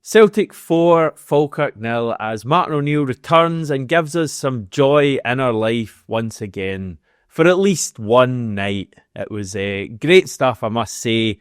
Celtic 4, Falkirk 0 as Martin O'Neill returns and gives us some joy in our life once again for at least one night. It was great stuff, I must say,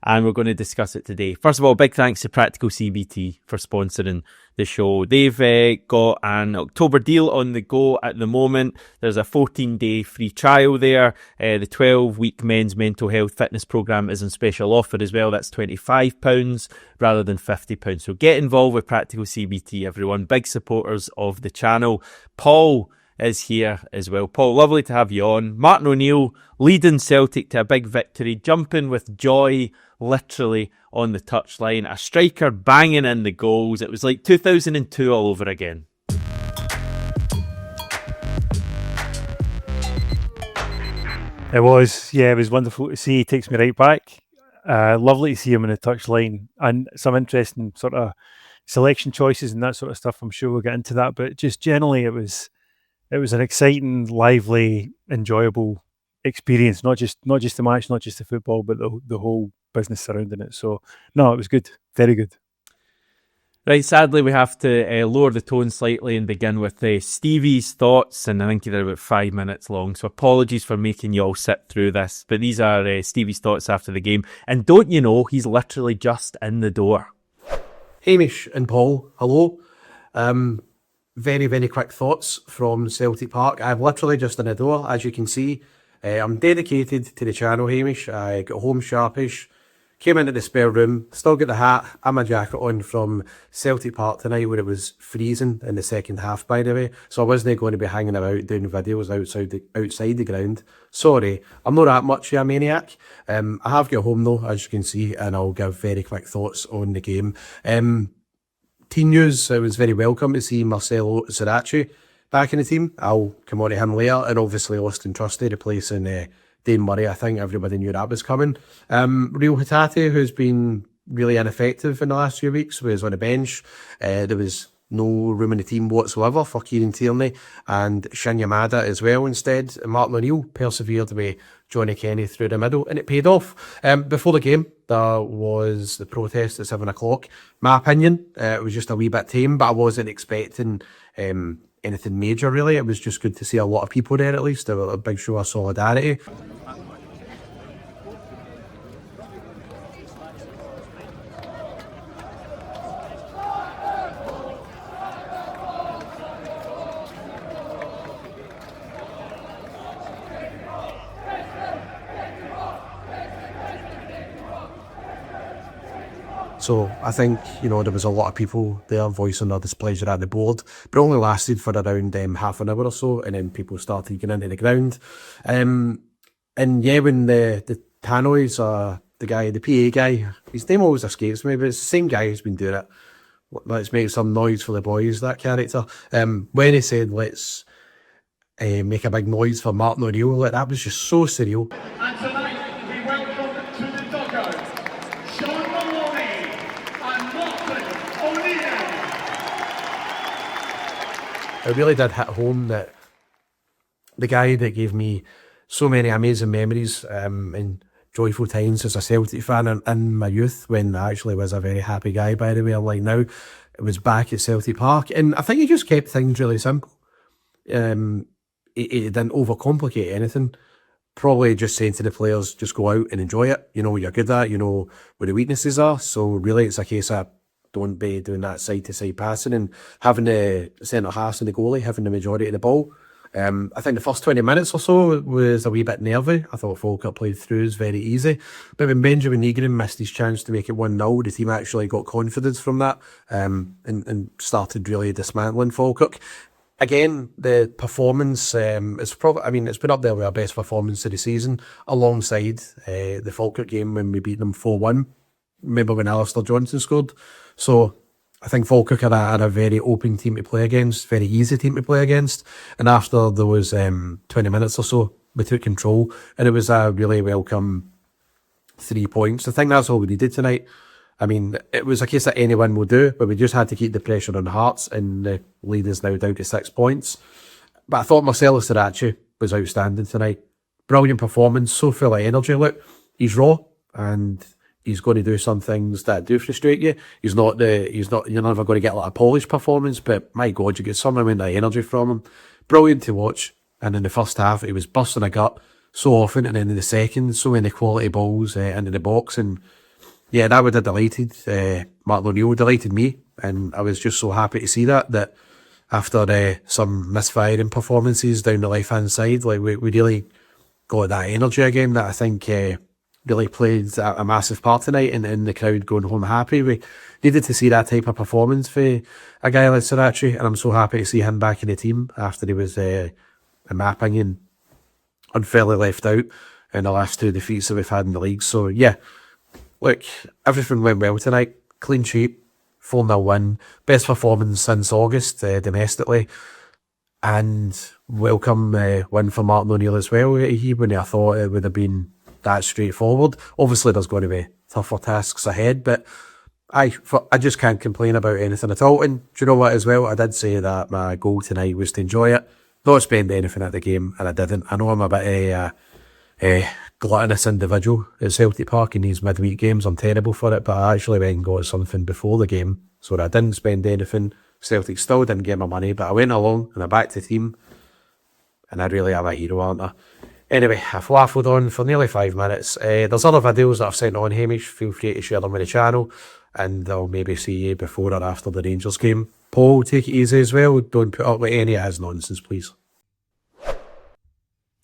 and we're going to discuss it today. First of all, big thanks to Practical CBT for sponsoring the show. They've got an October deal on the go at the moment. There's a 14-day free trial there. The 12-week men's mental health fitness programme is on special offer as well. That's £25 rather than £50. So get involved with Practical CBT, everyone. Big supporters of the channel. Paul is here as well. Paul, lovely to have you on. Martin O'Neill leading Celtic to a big victory, jumping with joy literally on the touchline. A striker banging in the goals. It was like 2002 all over again. It was, yeah, it was wonderful to see. He takes me right back. Lovely to see him on the touchline, and some interesting sort of selection choices and that sort of stuff. I'm sure we'll get into that, but just generally it was an exciting, lively, enjoyable experience. Not just the match, not just the football, but the whole business surrounding it. So no, it was good, very good. Right, sadly we have to lower the tone slightly and begin with Stevie's thoughts, and I think they're about 5 minutes long, so apologies for making you all sit through this, but these are Stevie's thoughts after the game. And don't you know, he's literally just in the door. Hamish and Paul, hello. Very, very quick thoughts from Celtic Park. I'm literally just in the door, as you can see. I'm dedicated to the channel, Hamish. I got home sharpish, came into the spare room, still got the hat and my jacket on from Celtic Park tonight, where it was freezing in the second half, by the way. So I wasn't going to be hanging about doing videos outside the ground. Sorry, I'm not that much of a maniac. I have got home though, as you can see, and I'll give very quick thoughts on the game. Team news, it was very welcome to see Marcelo Sirachi back in the team. I'll come on to him later. And obviously Austin Trusty replacing Dane Murray. I think everybody knew that was coming. Real Hatate, who's been really ineffective in the last few weeks, was on the bench. There was no room in the team whatsoever for Kieran Tierney and Shin Yamada as well. Instead, Martin O'Neill persevered with Johnny Kenny through the middle, and it paid off. Before the game, there was the protest at 7 o'clock. My opinion, it was just a wee bit tame, but I wasn't expecting anything major, really. It was just good to see a lot of people there, at least. A big show of solidarity. So I think, there was a lot of people there voicing their displeasure at the board, but it only lasted for around half an hour or so, and then people started getting into the ground. And yeah, when the Tannoys, the PA guy, his name always escapes me, but it's the same guy who's been doing it. Let's make some noise for the boys, that character. When he said, let's make a big noise for Martin O'Neill, that was just so surreal. And tonight, we welcome to the dugout, It really did hit home that the guy that gave me so many amazing memories and joyful times as a Celtic fan in my youth, when I actually was a very happy guy, by the way, unlike now, it was back at Celtic Park. And I think he just kept things really simple. He didn't overcomplicate anything. Probably just saying to the players, just go out and enjoy it. You know what you're good at, you know where the weaknesses are. So really it's a case of don't be doing that side-to-side passing and having the centre-halves and the goalie having the majority of the ball. I think the first 20 minutes or so was a wee bit nervy. I thought Falkirk played throughs very easy. But when Benjamin Negrin missed his chance to make it 1-0, the team actually got confidence from that and started really dismantling Falkirk. Again, the performance is probably, it's been up there with our best performance of the season, alongside the Falkirk game when we beat them 4-1. Remember when Alistair Johnson scored? So I think Falkirk are a very open team to play against, very easy team to play against. And after there was 20 minutes or so, we took control, and it was a really welcome 3 points. I think that's all we needed tonight. It was a case that anyone will do, but we just had to keep the pressure on Hearts, and the lead is now down to 6 points. But I thought Marcelo Sirachi was outstanding tonight. Brilliant performance, so full of energy. Look, he's raw, and he's going to do some things that do frustrate you. You're never going to get like a polished performance, but my God, you get some amount of energy from him. Brilliant to watch. And in the first half, he was busting a gut so often, and then in the second, so many quality balls into the box. And yeah, that would have delighted Martin O'Neill, delighted me. And I was just so happy to see that after some misfiring performances down the left-hand side, like we really got that energy again that I think really played a massive part tonight in the crowd going home happy. We needed to see that type of performance for a guy like Sirachi, and I'm so happy to see him back in the team after he was, in my opinion, unfairly left out in the last 2 defeats that we've had in the league. So yeah, look, everything went well tonight. Clean sheet, 4-0 win, best performance since August domestically, and welcome win for Martin O'Neill as well. He wouldn't have thought it would have been that straightforward. Obviously there's going to be tougher tasks ahead, but I just can't complain about anything at all. And do you know what as well, I did say that my goal tonight was to enjoy it, not spend anything at the game, and I didn't. I know I'm a bit of a gluttonous individual at Celtic Park in these midweek games. I'm terrible for it, but I actually went and got something before the game, so I didn't spend anything. Celtic still didn't get my money, but I went along and I backed the team, and I really am a hero, aren't I? Anyway, I've waffled on for nearly 5 minutes. There's other videos that I've sent on, Hamish. Feel free to share them with the channel, and I'll maybe see you before or after the Rangers game. Paul, take it easy as well. Don't put up with any of his nonsense, please.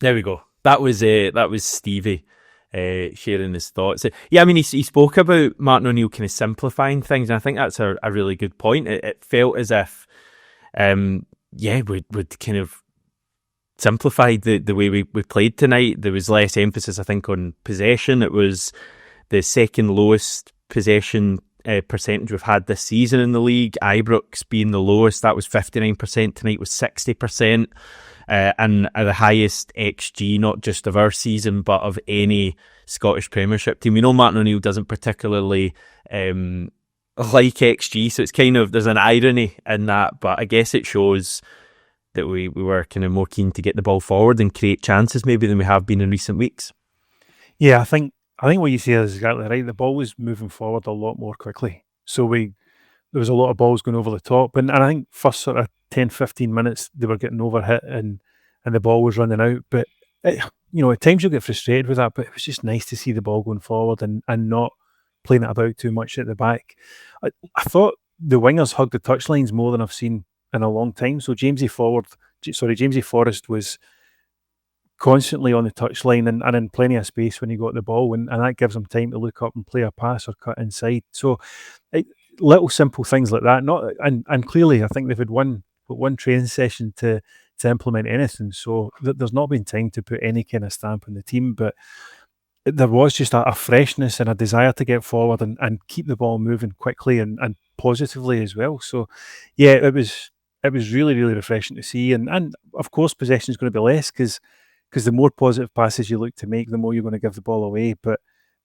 There we go. That was Stevie sharing his thoughts. Yeah, I mean, he spoke about Martin O'Neill kind of simplifying things, and I think that's a really good point. It felt as if, we'd kind of simplified the way we played tonight. There was less emphasis, I think, on possession. It was the second lowest possession percentage we've had this season in the league. Ibrox being the lowest, that was 59%. Tonight was 60%. And the highest XG, not just of our season, but of any Scottish Premiership team. We know Martin O'Neill doesn't particularly like XG, so it's kind of, there's an irony in that, but I guess it shows that we were kind of more keen to get the ball forward and create chances maybe than we have been in recent weeks. Yeah, I think what you say is exactly right. The ball was moving forward a lot more quickly. So there was a lot of balls going over the top. And I think first sort of 10, 15 minutes, they were getting overhit and the ball was running out. But, at times you'll get frustrated with that, but it was just nice to see the ball going forward and not playing it about too much at the back. I thought the wingers hugged the touchlines more than I've seen in a long time. So Jamesy Forrest was constantly on the touchline and in plenty of space when he got the ball, and that gives him time to look up and play a pass or cut inside. So little simple things like that. And clearly, I think they've had one training session to implement anything. So there's not been time to put any kind of stamp on the team, but there was just a freshness and a desire to get forward and keep the ball moving quickly and positively as well. So yeah, it was really, really refreshing to see. And of course, possession is going to be less because the more positive passes you look to make, the more you're going to give the ball away. But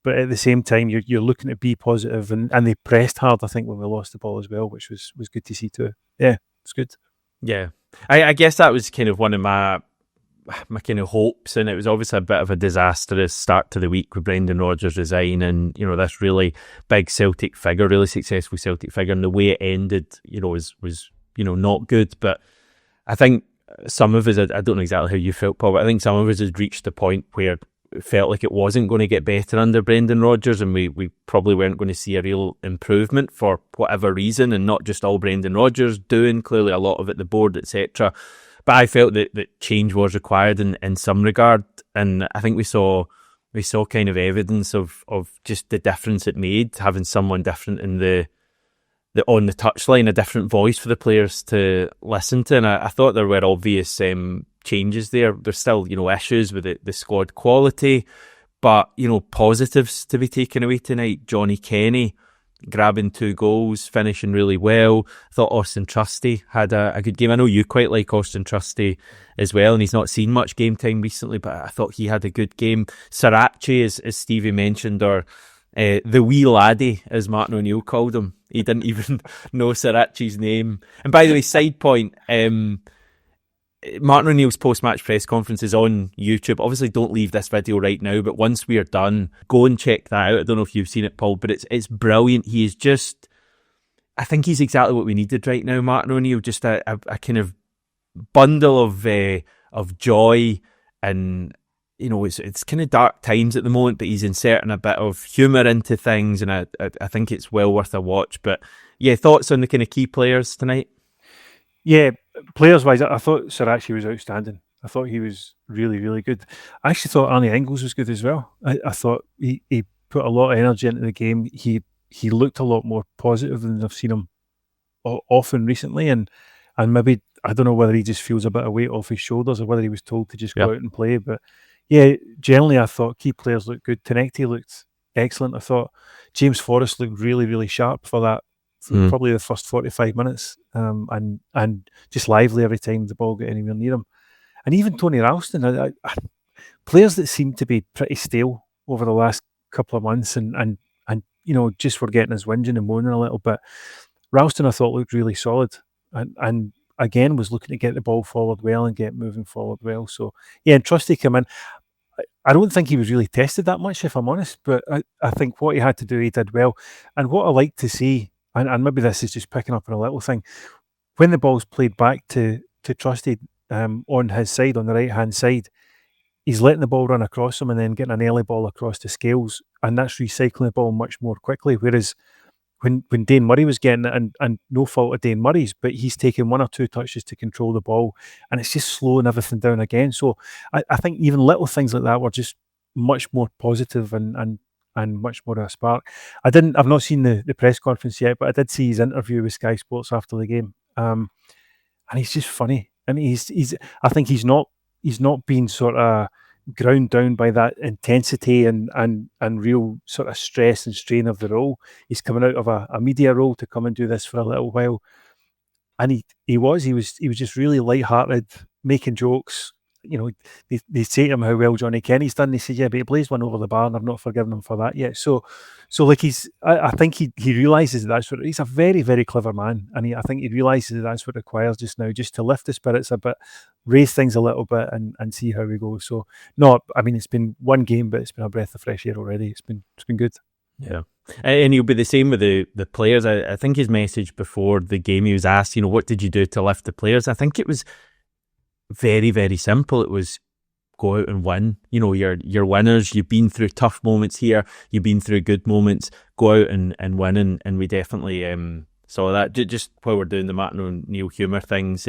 at the same time, you're looking to be positive, and they pressed hard, I think, when we lost the ball as well, which was good to see too. Yeah, it's good. Yeah. I guess that was kind of one of my kind of hopes, and it was obviously a bit of a disastrous start to the week with Brendan Rodgers resigning, and this really big Celtic figure, really successful Celtic figure, and the way it ended, was not good. But I think some of us, I don't know exactly how you felt, Paul, but I think some of us had reached the point where it felt like it wasn't going to get better under Brendan Rodgers, and we probably weren't going to see a real improvement for whatever reason, and not just all Brendan Rodgers doing, clearly a lot of it, the board, etc. But I felt that change was required in some regard, and I think we saw kind of evidence of just the difference it made, having someone different in the on the touchline, a different voice for the players to listen to. And I thought there were obvious changes there. There's still, issues with the squad quality, but, positives to be taken away tonight. Johnny Kenny grabbing 2 goals, finishing really well. I thought Austin Trusty had a good game. I know you quite like Austin Trusty as well, and he's not seen much game time recently, but I thought he had a good game. Sirachi, as Stevie mentioned, or the wee laddie, as Martin O'Neill called him. He didn't even know Sirachi's name. And by the way, side point, Martin O'Neill's post-match press conference is on YouTube. Obviously, don't leave this video right now, but once we are done, go and check that out. I don't know if you've seen it, Paul, but it's brilliant. He is just, I think he's exactly what we needed right now, Martin O'Neill. Just a kind of bundle of joy, and it's kind of dark times at the moment, but he's inserting a bit of humour into things, and I think it's well worth a watch. But yeah, thoughts on the kind of key players tonight? Yeah, players-wise, I thought Sirachi was outstanding. I thought he was really, really good. I actually thought Arnie Engels was good as well. I thought he put a lot of energy into the game. He looked a lot more positive than I've seen him often recently, and maybe, I don't know whether he just feels a bit of weight off his shoulders or whether he was told to just go out and play. But yeah, generally I thought key players looked good. Tenecti looked excellent. I thought James Forrest looked really, really sharp for that. Probably the first 45 minutes, and just lively every time the ball got anywhere near him. And even Tony Ralston, players that seemed to be pretty stale over the last couple of months, and just were getting us whinging and moaning a little bit. Ralston, I thought, looked really solid, and again was looking to get the ball forward well and get moving forward well. So yeah, and Trusty came in. I don't think he was really tested that much, if I'm honest, but I think what he had to do, he did well. And what I like to see, and maybe this is just picking up on a little thing, when the ball's played back to Trusty on his side, on the right-hand side, he's letting the ball run across him and then getting an early ball across to Scales, and that's recycling the ball much more quickly. Whereas when Dane Murray was getting it, and no fault of Dane Murray's, but he's taken one or two touches to control the ball, and it's just slowing everything down again. So I think even little things like that were just much more positive and much more of a spark. I've not seen the press conference yet, but I did see his interview with Sky Sports after the game, and he's just funny. I mean, I think he's not being sort of ground down by that intensity and real sort of stress and strain of the role. He's coming out of a media role to come and do this for a little while, and he was just really light-hearted, making jokes. They say to him how well Johnny Kenny's done. They say, yeah, but he blazed one over the bar, and I've not forgiven him for that yet. So like I think he realises that's what he's a very, very clever man, and I think he realises that's what it requires just now, just to lift the spirits a bit, raise things a little bit, and see how we go. So no, I mean, it's been one game, but it's been a breath of fresh air already. It's been good. Yeah. And he'll be the same with the players. I think his message before the game, he was asked, what did you do to lift the players? I think it was very, very simple. It was go out and win. You're winners. You've been through tough moments here. You've been through good moments. Go out and win. And we definitely saw that. Just while we're doing the Martin O'Neill humour things,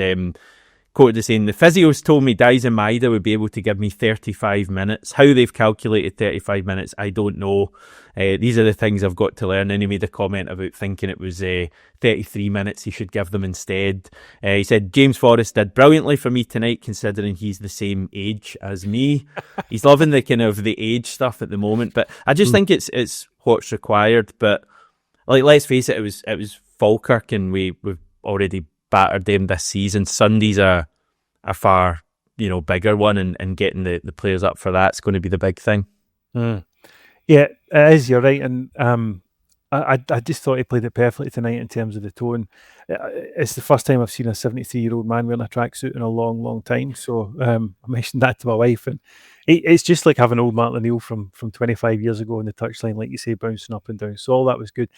quoted as saying, the physios told me Dies and Maida would be able to give me 35 minutes. How they've calculated 35 minutes, I don't know. These are the things I've got to learn. And he made a comment about thinking it was 33 minutes he should give them instead. He said, James Forrest did brilliantly for me tonight, considering he's the same age as me. He's loving the kind of the age stuff at the moment, but I just think it's what's required. But like, let's face it, it was Falkirk, and we've already battered them this season. Sunday's a far bigger one, and getting the players up for that's going to be the big thing. Yeah, it is. You're right, and I just thought he played it perfectly tonight in terms of the tone. It's the first time I've seen a 73-year-old man wearing a tracksuit in a long, long time. So I mentioned that to my wife, and it's just like having old Martin O'Neill from 25 years ago on the touchline, like you say, bouncing up and down. So all that was good.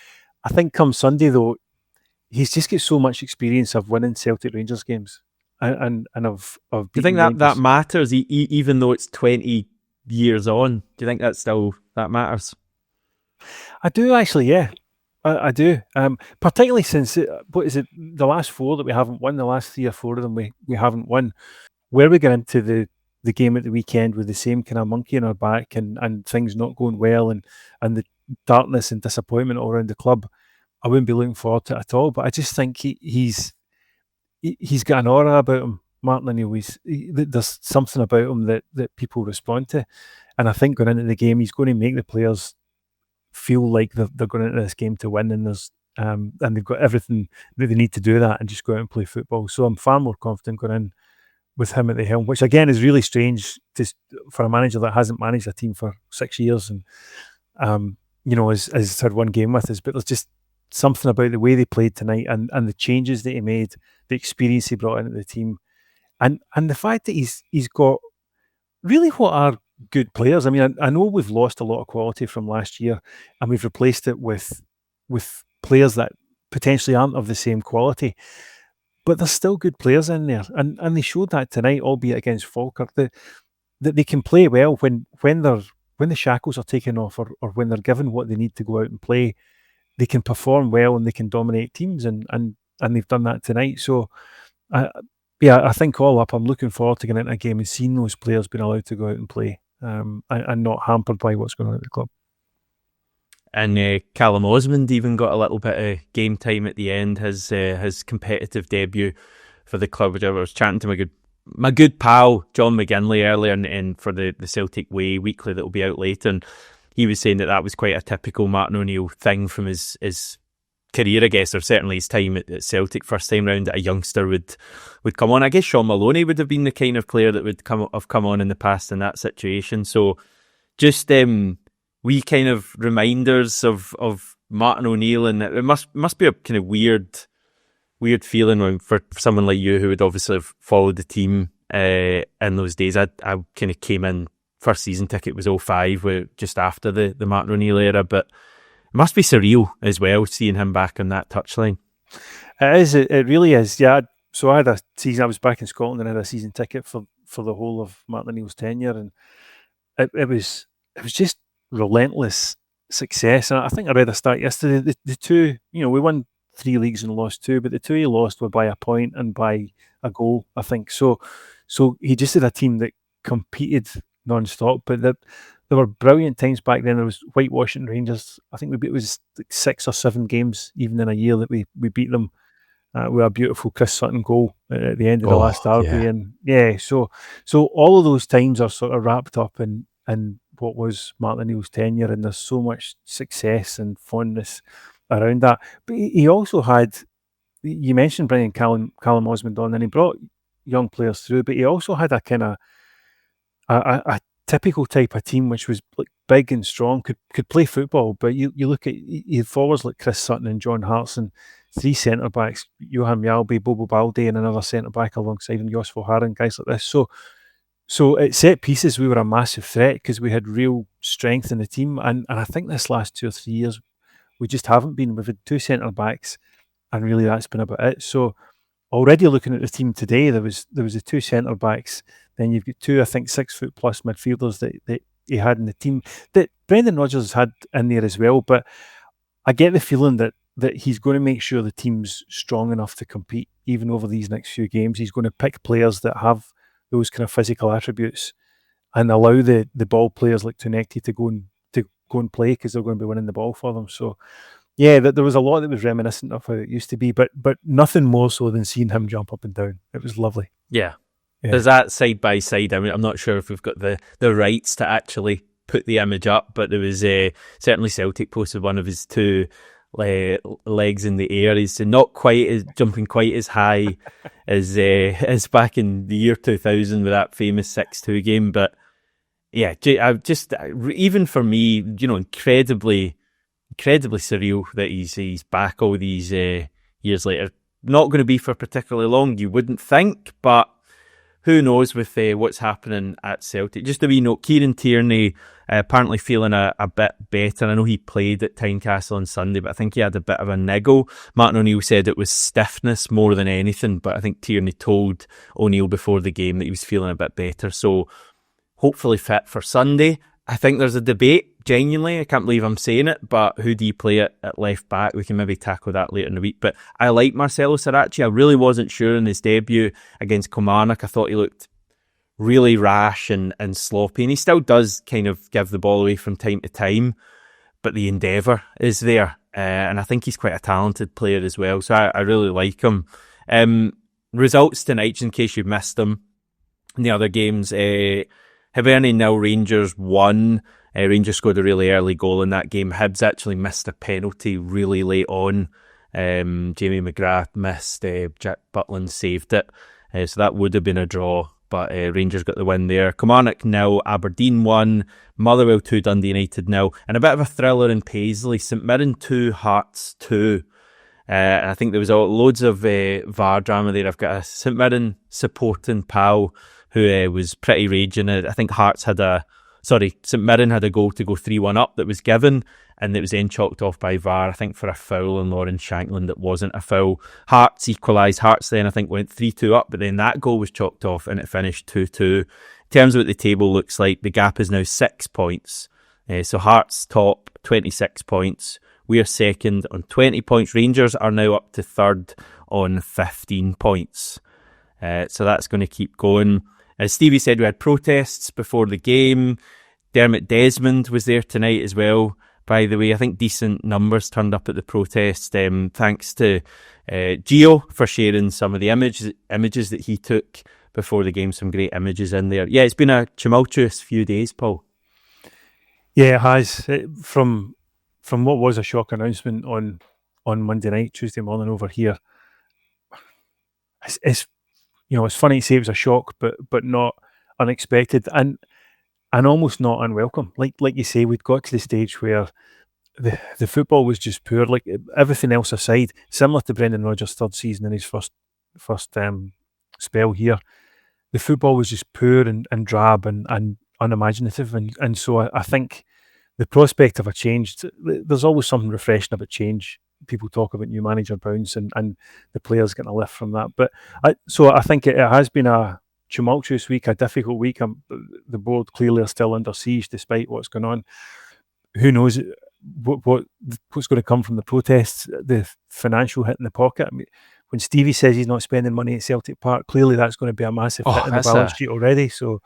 I think come Sunday though, he's just got so much experience of winning Celtic Rangers games, and of. Do you think that matters, even though it's 20 years on? Do you think that matters? I do actually, yeah. I do. Particularly since the last four that we haven't won, the last 3 or 4 of them we haven't won. Where we get into the game at the weekend with the same kind of monkey in our back, and things not going well, and the darkness and disappointment all around the club, I wouldn't be looking forward to it at all. But I just think he's got an aura about him, Martin O'Neill. There's something about him that people respond to, and I think going into the game, he's going to make the players feel like they're going into this game to win, and they've got everything that they need to do that, and just go out and play football. So I'm far more confident going in with him at the helm, which again is really strange for a manager that hasn't managed a team for 6 years, and has had one game with us. But there's just something about the way they played tonight, and the changes that he made, the experience he brought into the team. and the fact that he's got really what are good players. I mean, I know we've lost a lot of quality from last year, and we've replaced it with players that potentially aren't of the same quality. But there's still good players in there, and they showed that tonight, albeit against Falkirk, that they can play well when the shackles are taken off, or when they're given what they need to go out and play. They can perform well and they can dominate teams, and they've done that tonight. So, I think all up, I'm looking forward to getting into a game and seeing those players being allowed to go out and play, and not hampered by what's going on at the club. And Callum Osmond even got a little bit of game time at the end. His competitive debut for the club. I was chatting to my good pal John McGinley earlier, and for the Celtic Way weekly that will be out later, and he was saying that was quite a typical Martin O'Neill thing from his career, I guess, or certainly his time at Celtic. First time round, that a youngster would come on. I guess Sean Maloney would have been the kind of player that would have come on in the past in that situation. So just wee kind of reminders of Martin O'Neill, and it must be a kind of weird feeling for someone like you who would obviously have followed the team in those days. I kind of came in, first season ticket was 2005, just after the Martin O'Neill era, but it must be surreal as well seeing him back on that touchline. It is. It really is. Yeah. So I had a season. I was back in Scotland and had a season ticket for the whole of Martin O'Neill's tenure, and it was just relentless success. And I think I read a stat yesterday. The two, we won 3 leagues and lost 2, but the 2 he lost were by a point and by a goal, I think. So he just had a team that competed non-stop, but there were brilliant times back then. There was whitewashing Rangers. I think it was like 6 or 7 games even in a year that we beat them with a beautiful Chris Sutton goal at the end of the last derby. Yeah. And so all of those times are sort of wrapped up in what was Martin O'Neill's tenure, and there's so much success and fondness around that. But he also had, you mentioned bringing Callum Osmond on, and he brought young players through, but he also had a kind of a typical type of team which was like big and strong, could play football. But you look at you forwards like Chris Sutton and John Hartson, 3 centre backs, Johan Mjalby, Bobo Balde, and another centre back alongside him, Jos Hayen, guys like this. So at set pieces, we were a massive threat because we had real strength in the team. And I think this last 2 or 3 years, we just haven't been. We've had 2 centre backs, and really that's been about it. So already looking at the team today, there was the 2 centre backs. Then you've got 2, I think, 6 foot plus midfielders that he had in the team that Brendan Rodgers had in there as well. But I get the feeling that he's going to make sure the team's strong enough to compete even over these next few games. He's going to pick players that have those kind of physical attributes and allow the ball players like Tunekti to go and play because they're going to be winning the ball for them. So yeah, there was a lot that was reminiscent of how it used to be, but nothing more so than seeing him jump up and down. It was lovely. Yeah. There's that side by side. I mean, I'm not sure if we've got the rights to actually put the image up, but there was certainly Celtic posted one of his 2 legs in the air. He's not jumping quite as high as back in the year 2000 with that famous 6-2 game. But yeah, even for me, incredibly surreal that he's back all these years later. Not going to be for particularly long, you wouldn't think, but who knows with what's happening at Celtic. Just a wee note, Kieran Tierney apparently feeling a bit better. I know he played at Tynecastle on Sunday, but I think he had a bit of a niggle. Martin O'Neill said it was stiffness more than anything, but I think Tierney told O'Neill before the game that he was feeling a bit better. So hopefully fit for Sunday. I think there's a debate, genuinely. I can't believe I'm saying it, but who do you play at left back? We can maybe tackle that later in the week. But I like Marcelo Sarachi. I really wasn't sure in his debut against Kilmarnock. I thought he looked really rash and sloppy, and he still does kind of give the ball away from time to time, but the endeavour is there. And I think he's quite a talented player as well, so I really like him. Results tonight, in case you've missed them in the other games. Hibernian 0, Rangers 1. Rangers scored a really early goal in that game. Hibs actually missed a penalty really late on. Jamie McGrath missed. Jack Butland saved it. So that would have been a draw, but Rangers got the win there. Kilmarnock 0, Aberdeen 1. Motherwell 2, Dundee United 0. And a bit of a thriller in Paisley. St Mirren 2, Hearts 2. I think there was loads of VAR drama there. I've got a St Mirren supporting pal who was pretty raging. I think St Mirren had a goal to go 3-1 up that was given, and it was then chalked off by VAR, I think, for a foul on Lauren Shankland that wasn't a foul. Hearts equalised. Hearts then, I think, went 3-2 up, but then that goal was chalked off and it finished 2-2. In terms of what the table looks like, the gap is now 6 points. So Hearts top, 26 points. We are second on 20 points. Rangers are now up to third on 15 points. So that's going to keep going. As Stevie said, we had protests before the game. Dermot Desmond was there tonight as well, by the way. I think decent numbers turned up at the protest. Thanks to Gio for sharing some of the images that he took before the game. Some great images in there. Yeah, it's been a tumultuous few days, Paul. Yeah, it has. From what was a shock announcement on Monday night, Tuesday morning over here, it's funny to say it was a shock, but not unexpected and almost not unwelcome. Like you say, we'd got to the stage where the football was just poor. Like everything else aside, similar to Brendan Rodgers' third season in his first spell here, the football was just poor and drab and unimaginative, and so I think the prospect of a change, there's always something refreshing about change. People talk about new manager bounce and the players getting a lift from that. But I think it has been a tumultuous week, a difficult week. The board clearly are still under siege despite what's going on. Who knows what's going to come from the protests, the financial hit in the pocket. I mean, when Stevie says he's not spending money at Celtic Park, clearly that's going to be a massive hit in the balance sheet already. So,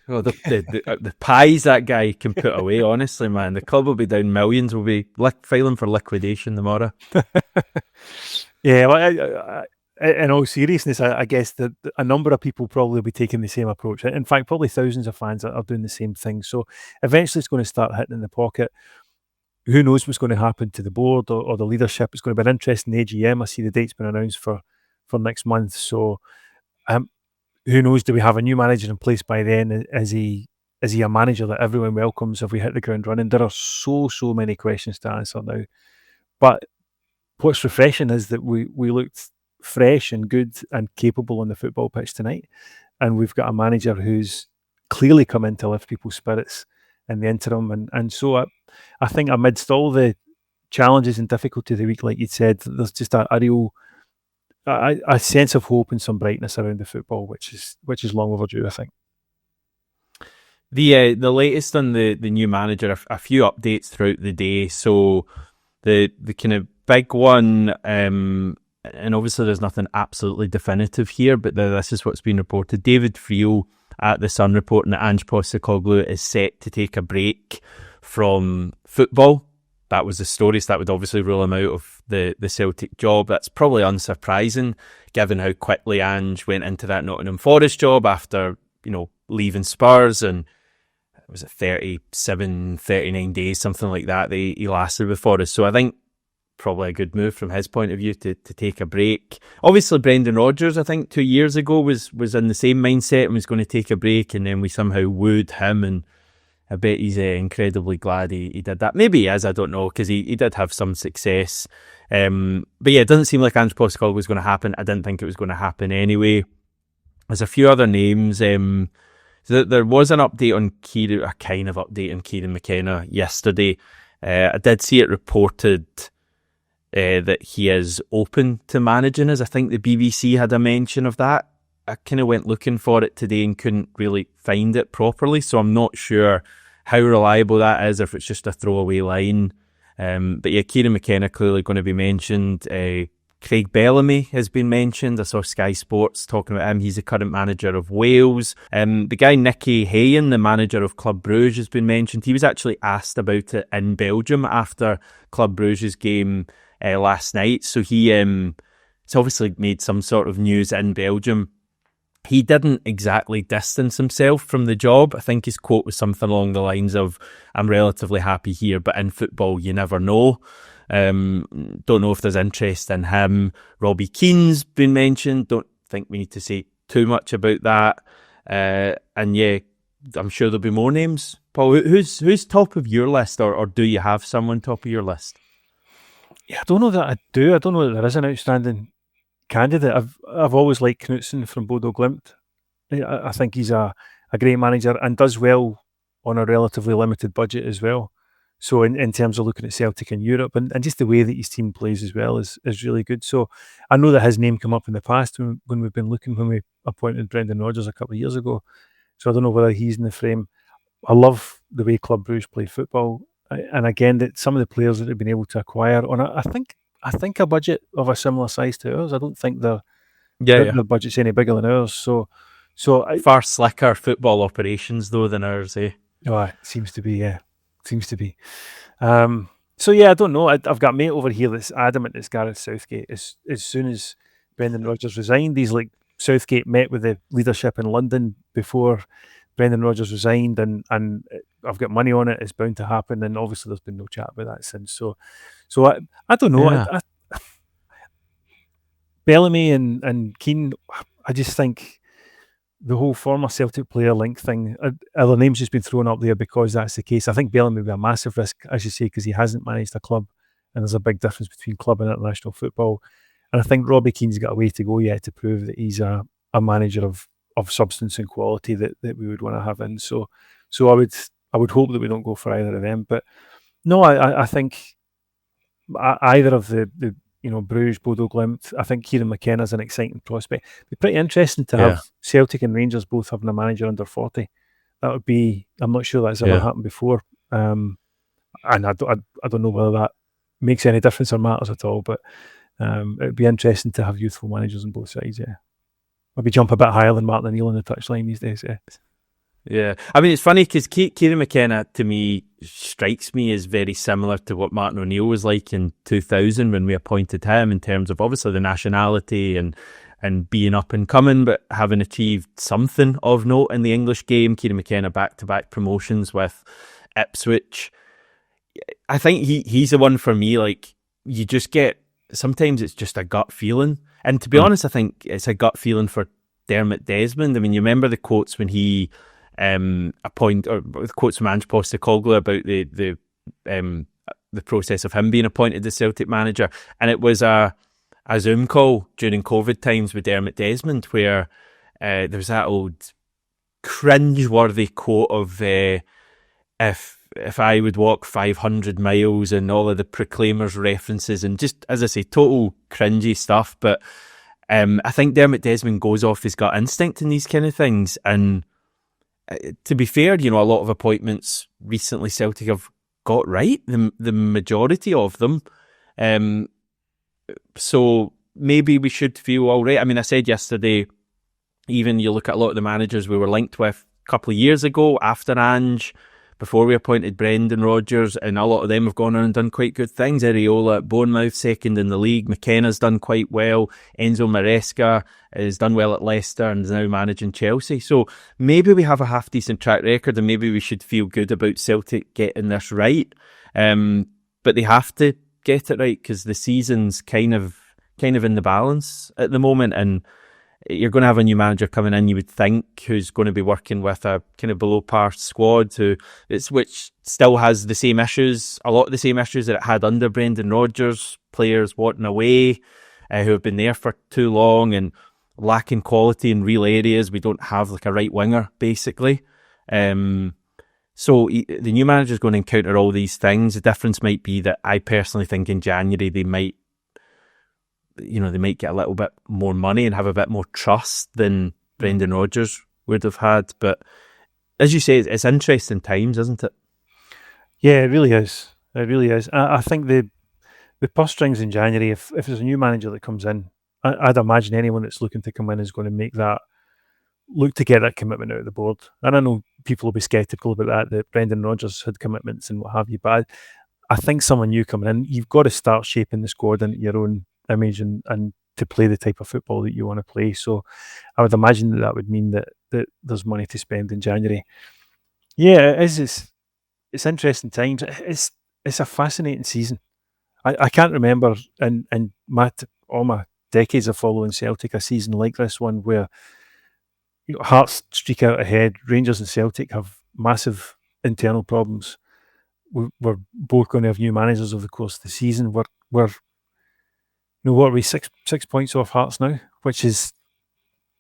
well, the pies that guy can put away, honestly, man, the club will be down millions. We'll be filing for liquidation tomorrow. Yeah, well, in all seriousness, I guess that a number of people probably will be taking the same approach. In fact, probably thousands of fans are doing the same thing. So eventually it's going to start hitting in the pocket. Who knows what's going to happen to the board or the leadership? It's going to be an interesting AGM. I see the date's been announced for next month. So who knows? Do we have a new manager in place by then? Is he a manager that everyone welcomes? Have we hit the ground running? There are so many questions to answer now. But what's refreshing is that we looked fresh and good and capable on the football pitch tonight. And we've got a manager who's clearly come in to lift people's spirits in the interim. And so I think amidst all the challenges and difficulty of the week, like you said, there's just a real a sense of hope and some brightness around the football, which is long overdue, I think. The latest on the new manager, a few updates throughout the day. So the kind of big one, and obviously there's nothing absolutely definitive here, but this is what's been reported. David Friel at The Sun reporting that Ange Postecoglou is set to take a break from football. That was the story, so that would obviously rule him out of the Celtic job. That's probably unsurprising, given how quickly Ange went into that Nottingham Forest job after, leaving Spurs, and it was 37, 39 days, something like that, he lasted with Forest. So I think probably a good move from his point of view to take a break. Obviously, Brendan Rodgers, I think 2 years ago, was in the same mindset and was going to take a break, and then we somehow wooed him, and I bet he's incredibly glad he did that. Maybe he is, I don't know, because he did have some success. But yeah, it doesn't seem like Ange Postecoglou was going to happen. I didn't think it was going to happen anyway. There's a few other names. There was an update on a kind of update on Kieran McKenna yesterday. I did see it reported that he is open to managing us. I think the BBC had a mention of that. I kind of went looking for it today and couldn't really find it properly, so I'm not sure how reliable that is, if it's just a throwaway line. But yeah, Kieran McKenna clearly going to be mentioned. Craig Bellamy has been mentioned. I saw Sky Sports talking about him. He's the current manager of Wales. The guy Nicky Hayen, the manager of Club Brugge, has been mentioned. He was actually asked about it in Belgium after Club Brugge's game last night. So he's obviously made some sort of news in Belgium. He didn't exactly distance himself from the job. I think his quote was something along the lines of, "I'm relatively happy here, but in football, you never know." Don't know if there's interest in him. Robbie Keane's been mentioned. Don't think we need to say too much about that. And yeah, I'm sure there'll be more names. Paul, who's top of your list, or do you have someone top of your list? Yeah, I don't know that I do. I don't know that there is an outstanding candidate. I've always liked Knutson from Bodo Glimt. I think he's a great manager and does well on a relatively limited budget as well. So in terms of looking at Celtic in Europe and just the way that his team plays as well is really good. So I know that his name came up in the past when we've been looking when we appointed Brendan Rodgers a couple of years ago. So I don't know whether he's in the frame. I love the way Club Brugge play football, and again that some of the players that they've been able to acquire on I think a budget of a similar size to ours. I don't think their budget's any bigger than ours. So Far slicker football operations though than ours, eh? Oh, it seems to be, yeah. Seems to be. So yeah, I don't know. I've got a mate over here that's adamant it's Gareth Southgate. As soon as Brendan Rodgers resigned, he's like, Southgate met with the leadership in London before Brendan Rodgers resigned, and I've got money on it. It's bound to happen, and obviously there's been no chat about that since. So I don't know. Yeah. Bellamy and Keane, I just think the whole former Celtic player link thing, their name's just been thrown up there because that's the case. I think Bellamy would be a massive risk, as you say, because he hasn't managed a club, and there's a big difference between club and international football. And I think Robbie Keane's got a way to go yet to prove that he's a manager of substance and quality that we would want to have in. So I would hope that we don't go for either of them. But no, I think either of the Bruges, Bodo Glimt. I think Kieran McKenna's an exciting prospect. It'd be pretty interesting to have Celtic and Rangers both having a manager under 40. That would be. I'm not sure that's ever happened before, and I don't know whether that makes any difference or matters at all. But it'd be interesting to have youthful managers on both sides. Yeah, maybe jump a bit higher than Martin O'Neill on the touchline these days. Yeah. Yeah, I mean, it's funny because Kieran McKenna to me strikes me as very similar to what Martin O'Neill was like in 2000 when we appointed him, in terms of obviously the nationality and being up and coming, but having achieved something of note in the English game. Kieran McKenna back-to-back promotions with Ipswich. I think he's the one for me. Like, you just get, sometimes it's just a gut feeling, and to be honest, I think it's a gut feeling for Dermot Desmond. I mean, you remember the quotes when he the quotes from Ange Postecoglou about the process of him being appointed the Celtic manager, and it was a Zoom call during COVID times with Dermot Desmond where there was that old cringe-worthy quote of if I would walk 500 miles, and all of the Proclaimers references, and just, as I say, total cringy stuff. But I think Dermot Desmond goes off his gut instinct in these kind of things, and to be fair, a lot of appointments recently Celtic have got right, the majority of them. So maybe we should feel all right. I mean, I said yesterday, even you look at a lot of the managers we were linked with a couple of years ago after Ange, before we appointed Brendan Rodgers, and a lot of them have gone on and done quite good things. Iriola at Bournemouth, second in the league. McKenna's done quite well. Enzo Maresca has done well at Leicester and is now managing Chelsea. So maybe we have a half-decent track record, and maybe we should feel good about Celtic getting this right. But they have to get it right because the season's kind of in the balance at the moment, and you're going to have a new manager coming in, you would think, who's going to be working with a kind of below par squad which still has the same issues, a lot of the same issues that it had under Brendan Rodgers, players wanting away, who have been there for too long and lacking quality in real areas. We don't have like a right winger, basically. So the new manager is going to encounter all these things. The difference might be that I personally think in January they might get a little bit more money and have a bit more trust than Brendan Rodgers would have had. But as you say, it's interesting times, isn't it? Yeah, it really is. It really is. I think the purse strings in January, if there's a new manager that comes in, I'd imagine anyone that's looking to come in is going to look to get that commitment out of the board. And I know people will be sceptical about that Brendan Rodgers had commitments and what have you, but I think someone new coming in, you've got to start shaping the squad into your own image and to play the type of football that you want to play. So I would imagine that would mean that there's money to spend in January. Yeah, it is. It's interesting times. It's a fascinating season. I can't remember in all my decades of following Celtic a season like this one where Hearts streak out ahead, Rangers and Celtic have massive internal problems. We're both going to have new managers over the course of the season. We're we're, what are we, 6 points off Hearts now, which is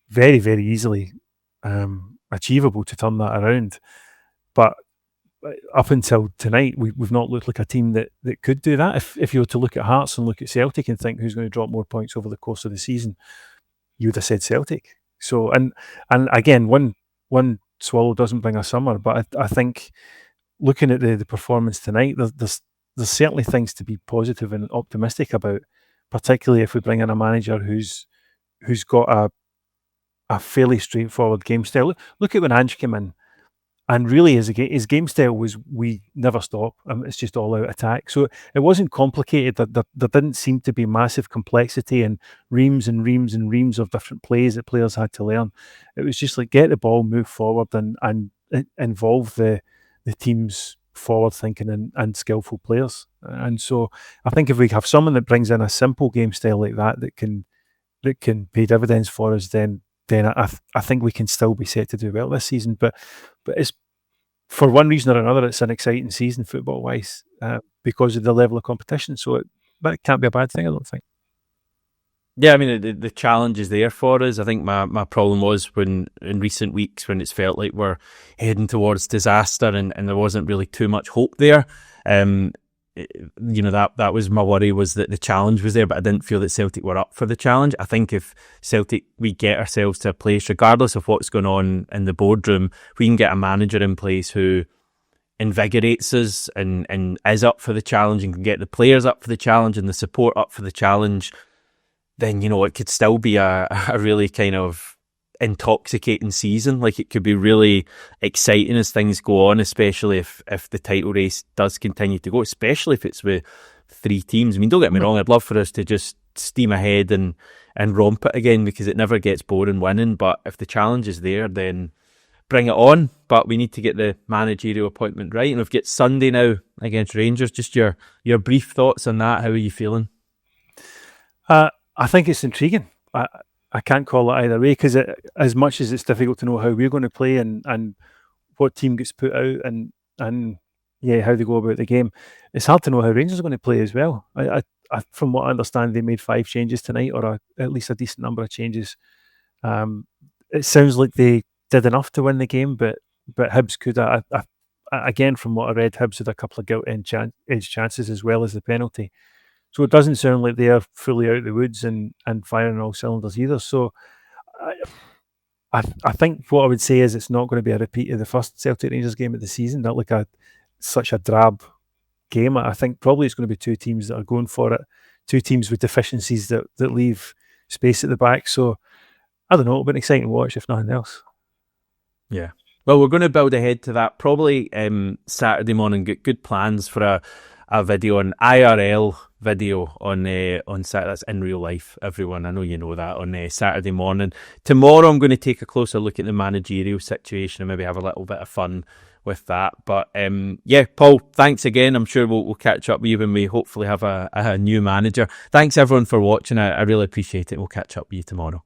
very, very easily achievable to turn that around. But up until tonight, we've not looked like a team that could do that. If you were to look at Hearts and look at Celtic and think who's going to drop more points over the course of the season, you would have said Celtic. So, and again, one swallow doesn't bring a summer, but I think looking at the performance tonight, there's certainly things to be positive and optimistic about, particularly if we bring in a manager who's got a fairly straightforward game style. Look at when Ange came in, and really his game style was we never stop. It's just all out attack. So it wasn't complicated. There didn't seem to be massive complexity and reams and reams and reams of different plays that players had to learn. It was just like get the ball, move forward, and involve the team's forward thinking and skillful players. And so I think if we have someone that brings in a simple game style like that can pay dividends for us, then I think we can still be set to do well this season. But it's, for one reason or another, it's an exciting season football wise because of the level of competition. So that can't be a bad thing, I don't think. Yeah, I mean, the challenge is there for us. I think my problem was when in recent weeks when it's felt like we're heading towards disaster and there wasn't really too much hope there. That was my worry, was that the challenge was there, but I didn't feel that Celtic were up for the challenge. I think if Celtic, we get ourselves to a place, regardless of what's going on in the boardroom, we can get a manager in place who invigorates us and is up for the challenge and can get the players up for the challenge and the support up for the challenge, then, it could still be a really kind of intoxicating season. Like, it could be really exciting as things go on, especially if the title race does continue to go, especially if it's with 3 teams. I mean, don't get me wrong, I'd love for us to just steam ahead and romp it again, because it never gets boring winning. But if the challenge is there, then bring it on. But we need to get the managerial appointment right. And we've got Sunday now against Rangers. Just your brief thoughts on that. How are you feeling? I think it's intriguing. I can't call it either way, because as much as it's difficult to know how we're going to play and what team gets put out and how they go about the game, it's hard to know how Rangers are going to play as well. I from what I understand, they made 5 changes tonight, or at least a decent number of changes. It sounds like they did enough to win the game, but Hibs could. Again, from what I read, Hibs had a couple of gilt-edged chances as well as the penalty. So it doesn't sound like they are fully out of the woods and firing all cylinders either. So I think what I would say is it's not going to be a repeat of the first Celtic Rangers game of the season, not like such a drab game. I think probably it's going to be 2 teams that are going for it, 2 teams with deficiencies that leave space at the back. So I don't know, it'll be an exciting watch if nothing else. Yeah. Well, we're going to build ahead to that probably Saturday morning. Get good plans for a video, an IRL video on Saturday. That's in real life, everyone. I know you know that, on Saturday morning. Tomorrow I'm going to take a closer look at the managerial situation and maybe have a little bit of fun with that. But Paul, thanks again. I'm sure we'll catch up with you when we hopefully have a new manager. Thanks everyone for watching. I really appreciate it. We'll catch up with you tomorrow.